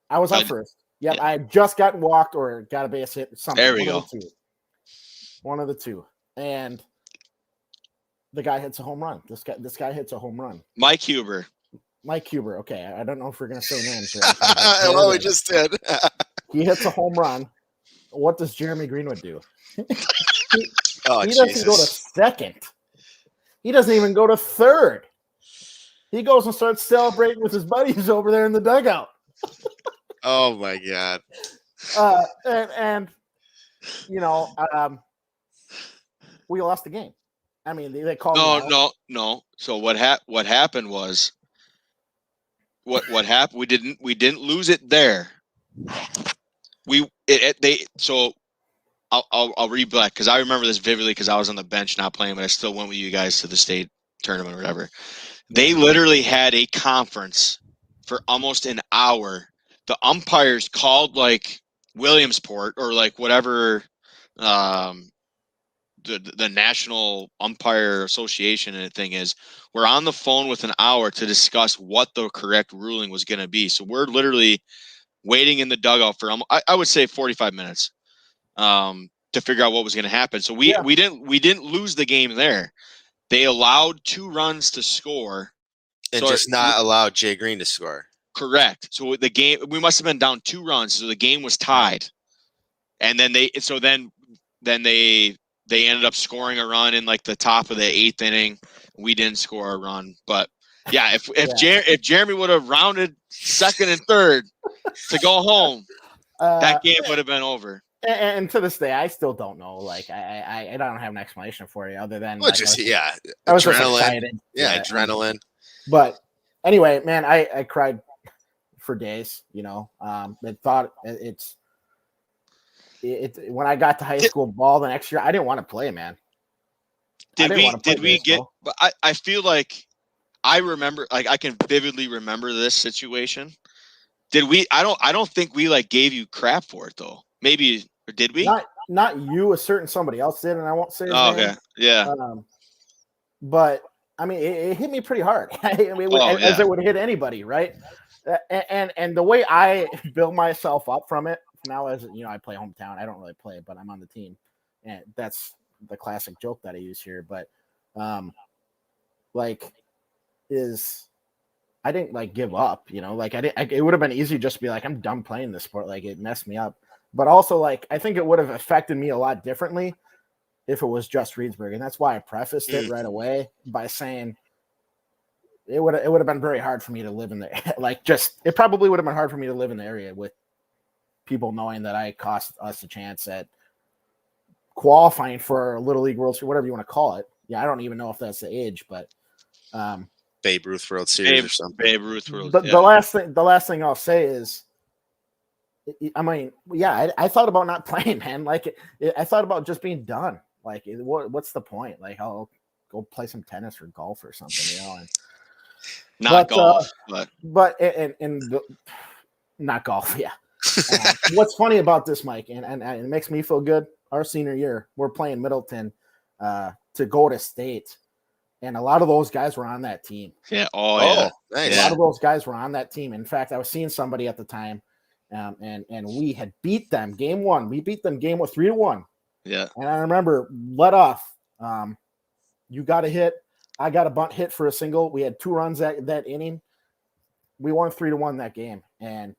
I was on first. Yep, yeah. I had just gotten walked or got a base hit. Something. There we go. One of the two, and the guy hits a home run. This guy hits a home run. Mike Huber. Okay, I don't know if we're gonna say names. Well, we just did. He hits a home run. What does Jeremy Greenwood do? He doesn't go to second. He doesn't even go to third. He goes and starts celebrating with his buddies over there in the dugout. Oh my god! And we lost the game. I mean, they called. No. So what happened was what happened? We didn't lose it there. So I'll read back because I remember this vividly because I was on the bench not playing, but I still went with you guys to the state tournament or whatever. They literally had a conference for almost an hour. The umpires called like Williamsport or like whatever the National Umpire Association and thing is. We're on the phone with an hour to discuss what the correct ruling was going to be. So we're literally waiting in the dugout for I would say 45 minutes to figure out what was going to happen. So we didn't lose the game there. They allowed 2 runs to score and just not allowed Jay Green to score. Correct. So the game, we must have been down 2 runs, so the game was tied. And then they ended up scoring a run in like the top of the 8th inning. We didn't score a run, but yeah, if Jeremy would have rounded second and third to go home, that game would have been over. And to this day, I still don't know. Like I don't have an explanation for you other than I was just excited. Yeah, adrenaline. But anyway, man, I cried for days. I thought it's when I got to high school ball the next year, I didn't want to play, man. Did we get? But I feel like I remember, like I can vividly remember this situation. Did we? I don't think we like gave you crap for it though. Maybe or did we? Not you. A certain somebody else did, and I won't say his name. Okay, yeah. But I mean, it hit me pretty hard. As it would hit anybody, right? And the way I build myself up from it now, as I play hometown. I don't really play, but I'm on the team, and that's the classic joke that I use here. But I didn't like give up. It would have been easy just to be like, I'm done playing this sport. Like it messed me up. But also, like, I think it would have affected me a lot differently if it was just Reedsburg. And that's why I prefaced it right away by saying it would have been very hard for me to live in there. It probably would have been hard for me to live in the area with people knowing that I cost us a chance at qualifying for Little League World Series, whatever you want to call it. Yeah, I don't even know if that's the age, but Babe Ruth World Series or something. Babe Ruth World. The last thing I'll say is, I mean, yeah, I thought about not playing, man. Like, I thought about just being done. Like, what's the point? Like, I'll go play some tennis or golf or something, you know. And, not golf, but not golf, yeah. What's funny about this, Mike, and it makes me feel good. Our senior year, we're playing Middleton to go to state. And a lot of those guys were on that team. Yeah. Yeah. Nice. A lot of those guys were on that team. In fact, I was seeing somebody at the time, and we had beat them game 1. We beat them game 3-1. Yeah. And I remember let off. You got a hit. I got a bunt hit for a single. We had 2 runs that inning. We won 3-1 that game, and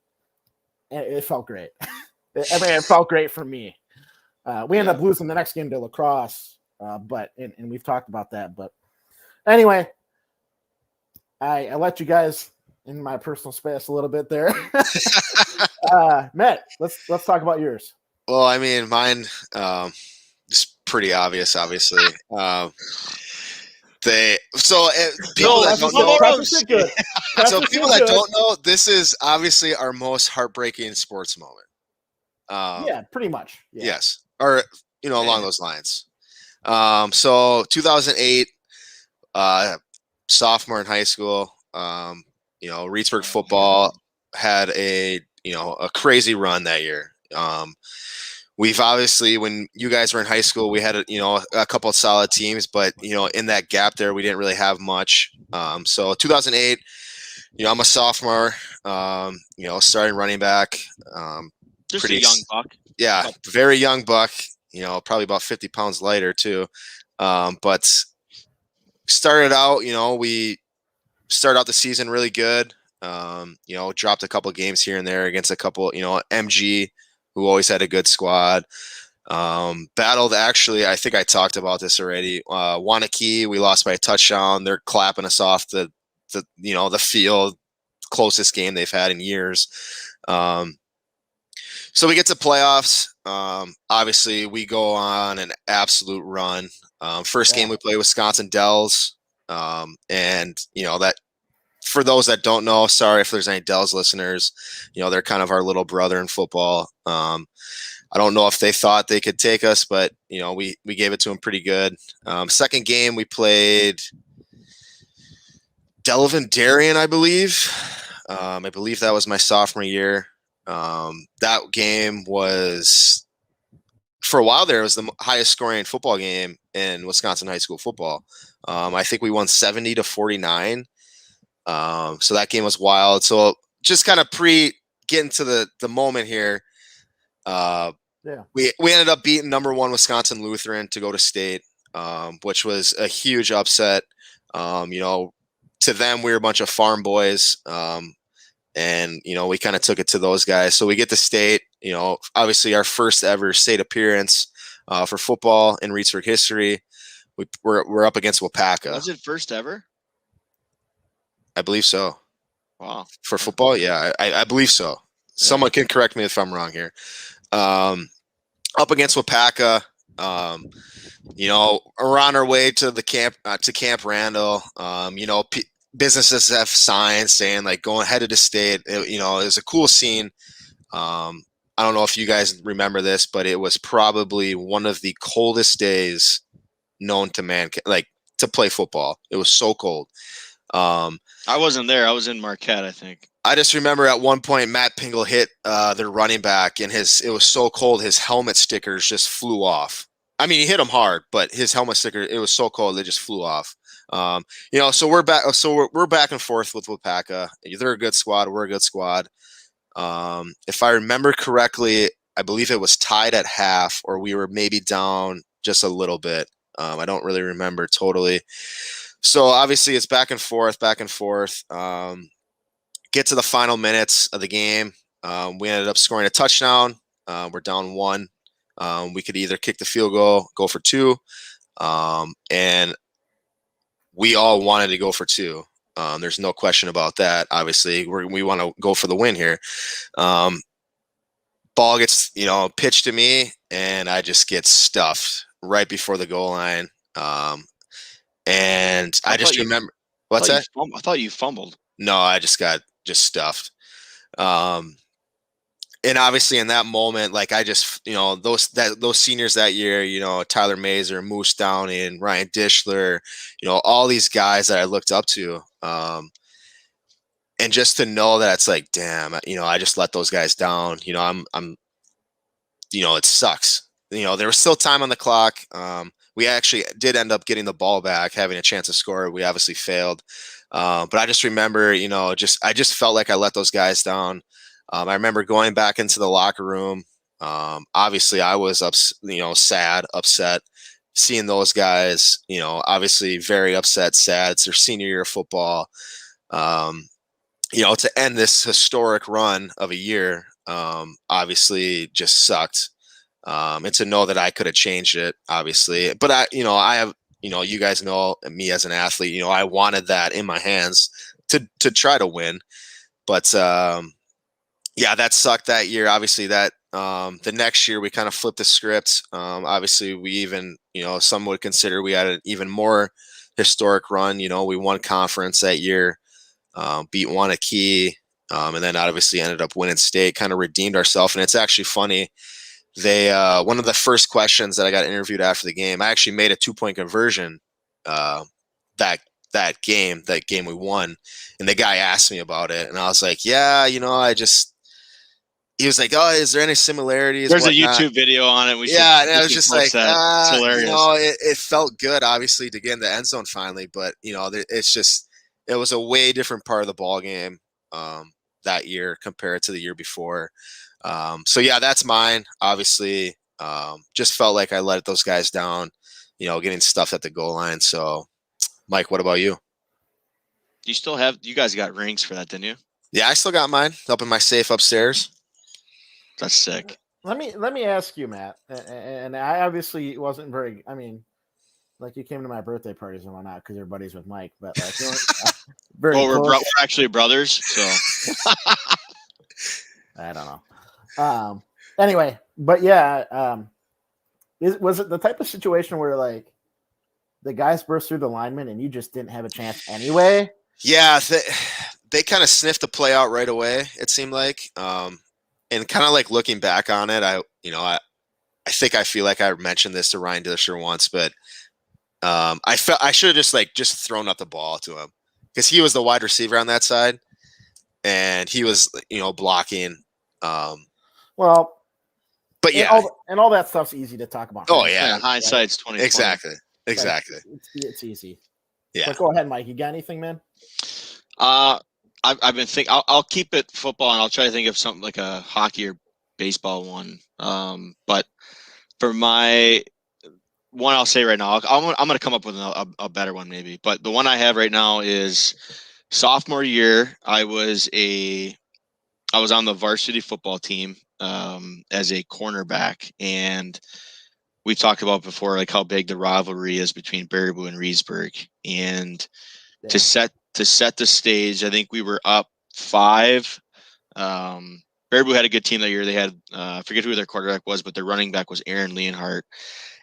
it felt great. I mean, it felt great for me. We ended up losing the next game to lacrosse, but we've talked about that, but. Anyway, I let you guys in my personal space a little bit there. Matt, let's talk about yours. Well, I mean, mine is pretty obvious, obviously. People that don't know, this is obviously our most heartbreaking sports moment. Yeah, pretty much. Yeah. Yes, or along those lines. So 2008. Sophomore in high school, Reedsburg football had a crazy run that year. We've obviously, when you guys were in high school, we had a couple of solid teams, but in that gap there, we didn't really have much. So 2008, I'm a sophomore, starting running back. Just a young buck. Yeah, very young buck. Probably about 50 pounds lighter too, but. Started out, we started out the season really good. Dropped a couple games here and there against a couple, MG, who always had a good squad. Battled, actually, I think I talked about this already. Wanakee, we lost by a touchdown. They're clapping us off the field. Closest game they've had in years. So we get to playoffs. Obviously, we go on an absolute run. First game we play Wisconsin Dells, and that for those that don't know, sorry if there's any Dells listeners, they're kind of our little brother in football. I don't know if they thought they could take us, but we gave it to them pretty good. Second game we played Darien, I believe. I believe that was my sophomore year. That game was, for a while there, it was the highest scoring football game in Wisconsin high school football. I think we won 70-49. So that game was wild. So just kind of getting to the moment here. We ended up beating number 1 Wisconsin Lutheran to go to state, which was a huge upset. To them, we were a bunch of farm boys. And, we kind of took it to those guys. So we get to state, obviously our first ever state appearance for football in Reedsburg history. We're up against Wapaka. Was it first ever? I believe so. Wow. For football? Yeah, I believe so. Someone can correct me if I'm wrong here. Up against Wapaka, we're on our way to the camp, to Camp Randall. Businesses have signs saying like going headed to state. It was a cool scene. I don't know if you guys remember this, but it was probably one of the coldest days known to to play football. It was so cold. I wasn't there. I was in Marquette, I think. I just remember at one point Matt Pingle hit their running back, and it was so cold his helmet stickers just flew off. I mean, he hit him hard, but his helmet sticker, it was so cold they just flew off. So we're back. So we're back and forth with Wapaka. They're a good squad. We're a good squad. If I remember correctly, I believe it was tied at half, or we were maybe down just a little bit. I don't really remember totally. So obviously it's back and forth. Get to the final minutes of the game. We ended up scoring a touchdown. We're down 1. We could either kick the field goal, go for 2, and we all wanted to go for 2. There's no question about that. Obviously, we want to go for the win here. Ball gets, pitched to me, and I just get stuffed right before the goal line. And I just remember. What's that? I thought you fumbled. No, I just got stuffed. And obviously in that moment, like I just, those seniors that year, Tyler Mazer, Moose Downing, Ryan Dishler, all these guys that I looked up to. And just to know that it's like, damn, I just let those guys down. I'm it sucks. There was still time on the clock. We actually did end up getting the ball back, having a chance to score. We obviously failed. But I just remember, I just felt like I let those guys down. I remember going back into the locker room. Obviously I was sad, upset, seeing those guys, obviously very upset, sad. It's their senior year of football. To end this historic run of a year, obviously just sucked. And to know that I could have changed it, obviously, but I have, you guys know me as an athlete, I wanted that in my hands to try to win, but, yeah, that sucked that year. Obviously that, the next year we kind of flipped the script. Obviously we even, some would consider we had an even more historic run. We won conference that year, beat Wanakee, and then obviously ended up winning state, kind of redeemed ourselves. And it's actually funny. They, one of the first questions that I got interviewed after the game, I actually made a 2-point conversion, that game we won. And the guy asked me about it. And I was like, yeah, he was like, oh, is there any similarities? There's a YouTube video on it. And I was just like, it's hilarious. It felt good, obviously, to get in the end zone finally, but it's just, it was a way different part of the ball game that year compared to the year before. So yeah, that's mine. Obviously, just felt like I let those guys down, getting stuffed at the goal line. So, Mike, what about you? You guys got rings for that, didn't you? Yeah, I still got mine up in my safe upstairs. That's sick. Let me ask you, Matt. And I obviously wasn't very. I mean, like you came to my birthday parties and whatnot because you're buddies with Mike, but like, very. Well, we're actually brothers, so I don't know. Anyway, but yeah, was it the type of situation where like the guys burst through the lineman and you just didn't have a chance anyway? Yeah, they kind of sniffed the play out right away. It seemed like. And kind of like looking back on it, I feel like I mentioned this to Ryan Disher once, but I should have just thrown up the ball to him because he was the wide receiver on that side, and he was blocking. Well, but yeah, and all that stuff's easy to talk about. Oh yeah, hindsight's 2020. Exactly. It's easy. Yeah. But go ahead, Mike. You got anything, man? I've been thinking. I'll keep it football, and I'll try to think of something like a hockey or baseball one. But for my one, I'll say right now, I'm going to come up with a better one maybe. But the one I have right now is sophomore year. I was on the varsity football team as a cornerback, and we've talked about before like how big the rivalry is between Baraboo and Reedsburg, and to set the stage, I think we were up 5. Baraboo had a good team that year. They had I forget who their quarterback was, but their running back was Aaron Leonhardt.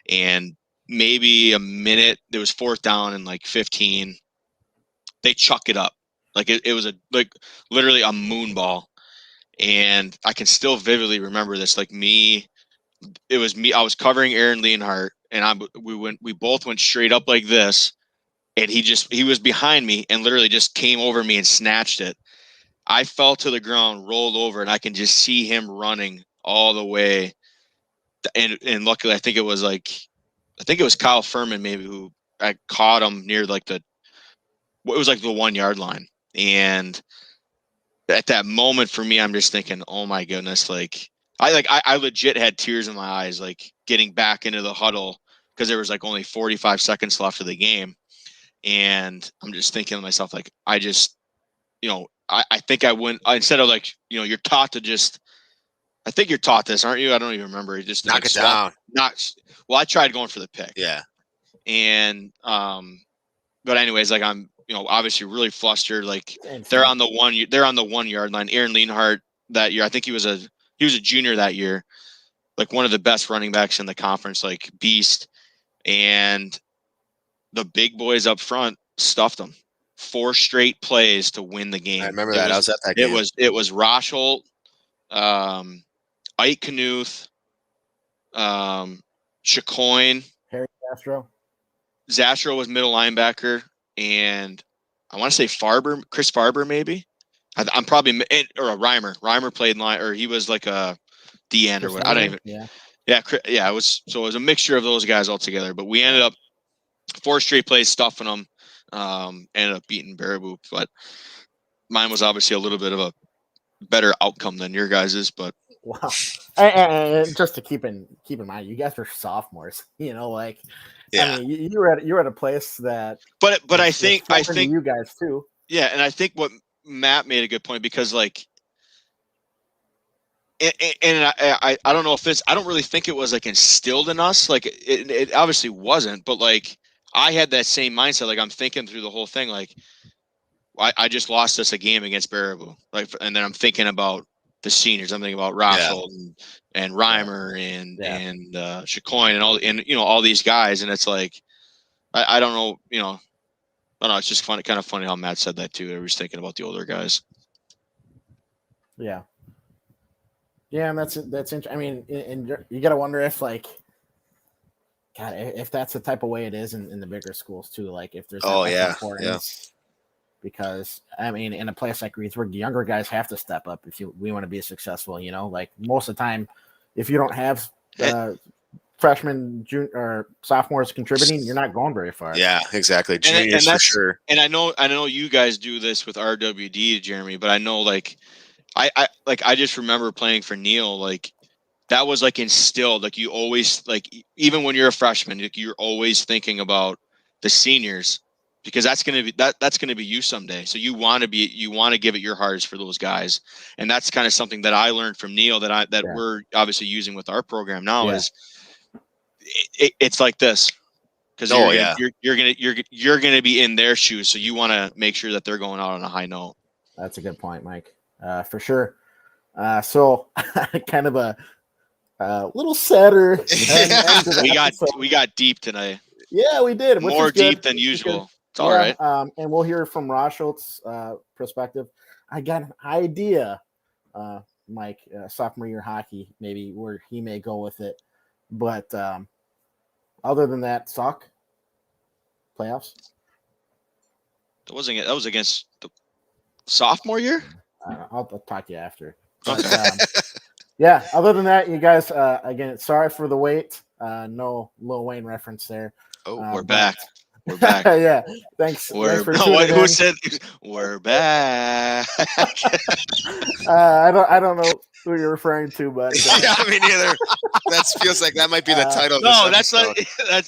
And maybe a minute, there was 4th down and like 15. They chuck it up. Like it was literally a moon ball. And I can still vividly remember this. Like it was me. I was covering Aaron Leonhardt, and we both went straight up like this. And he was behind me and literally just came over me and snatched it. I fell to the ground, rolled over, and I can just see him running all the way. And luckily, I think it was Kyle Furman maybe who I caught him near it was like the 1 yard line. And at that moment for me, I'm just thinking, oh my goodness, I legit had tears in my eyes, like getting back into the huddle because there was like only 45 seconds left of the game. And I'm just thinking to myself, like, I just, I think I went instead of you're taught to just, I think you're taught this, aren't you? I don't even remember. You just knock it down. Well, I tried going for the pick. Yeah. And, but anyways, like I'm, obviously really flustered. Like they're on the 1 yard line. Aaron Leonhardt that year, I think he was a junior that year, like one of the best running backs in the conference, like beast. And the big boys up front stuffed them. 4 straight plays to win the game. I remember that. I was at that game. It was Rosholt, Ike Knuth, Chacoin, Harry Castro. Zastro was middle linebacker, and I want to say Kris Farber maybe. I'm probably or a Reimer played line, or he was like a DN or what. I don't even. Yeah. It was a mixture of those guys all together. But we ended up 4 straight plays stuffing them. Ended up beating Baraboo, but mine was obviously a little bit of a better outcome than your guys's. But wow, and just to keep in mind, you guys were sophomores. I mean, you were at a place that. But I think you guys too. Yeah, and I think what Matt made a good point, because like, and I don't know if I don't really think it was like instilled in us. Like it obviously wasn't, but like I had that same mindset. Like I'm thinking through the whole thing. Like I just lost us a game against Baraboo. Like, and then I'm thinking about the seniors. I'm thinking about Rosholt and Reimer and Chacoin and all these guys. And it's like I don't know. I don't know. It's just funny, kind of funny how Matt said that too. I was thinking about the older guys. Yeah. Yeah, and that's interesting. I mean, and you got to wonder if, like, God, if that's the type of way it is in the bigger schools too. Like, if there's importance, because I mean, in a place like Greensburg, the younger guys have to step up if we want to be successful. Like most of the time, if you don't have freshmen, junior, or sophomores contributing, you're not going very far. Yeah, exactly. Juniors for sure. And I know you guys do this with RWD, Jeremy, but I know like. I just remember playing for Neil, like that was like instilled, like you always, like even when you're a freshman, like, you're always thinking about the seniors, because that's going to be you someday. So you want to give it your hardest for those guys. And that's kind of something that I learned from Neil that we're obviously using with our program now is it's like this. Because you're gonna be in their shoes, so you want to make sure that they're going out on a high note. That's a good point, Mike. For sure. So kind of a little sadder. We got deep tonight. Yeah, we did. More deep than usual. It's all right. And we'll hear from Rosholt's perspective. I got an idea, Mike, sophomore year hockey, maybe where he may go with it. But other than that, suck playoffs. That was against the sophomore year. I'll talk to you after. But, other than that, you guys, again, sorry for the wait. No Lil Wayne reference there. Oh, we're back. We're back. Yeah, thanks. Thanks for tuning in. Said we're back? I don't know who you're referring to, but yeah, me neither. That feels like that might be the title. Of no, this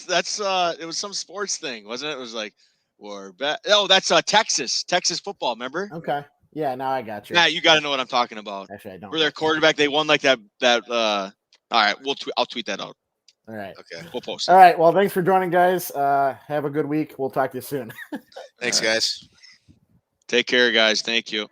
that's it was some sports thing, wasn't it? It was like we're back. Oh, that's Texas football. Remember? Okay. Yeah, now I got you. Matt, you got to know what I'm talking about. Actually, I don't. We're their quarterback. They won like that. All right, I'll tweet that out. All right. Okay. We'll post it. All right. Well, thanks for joining, guys. Have a good week. We'll talk to you soon. Thanks, guys. Take care, guys. Thank you.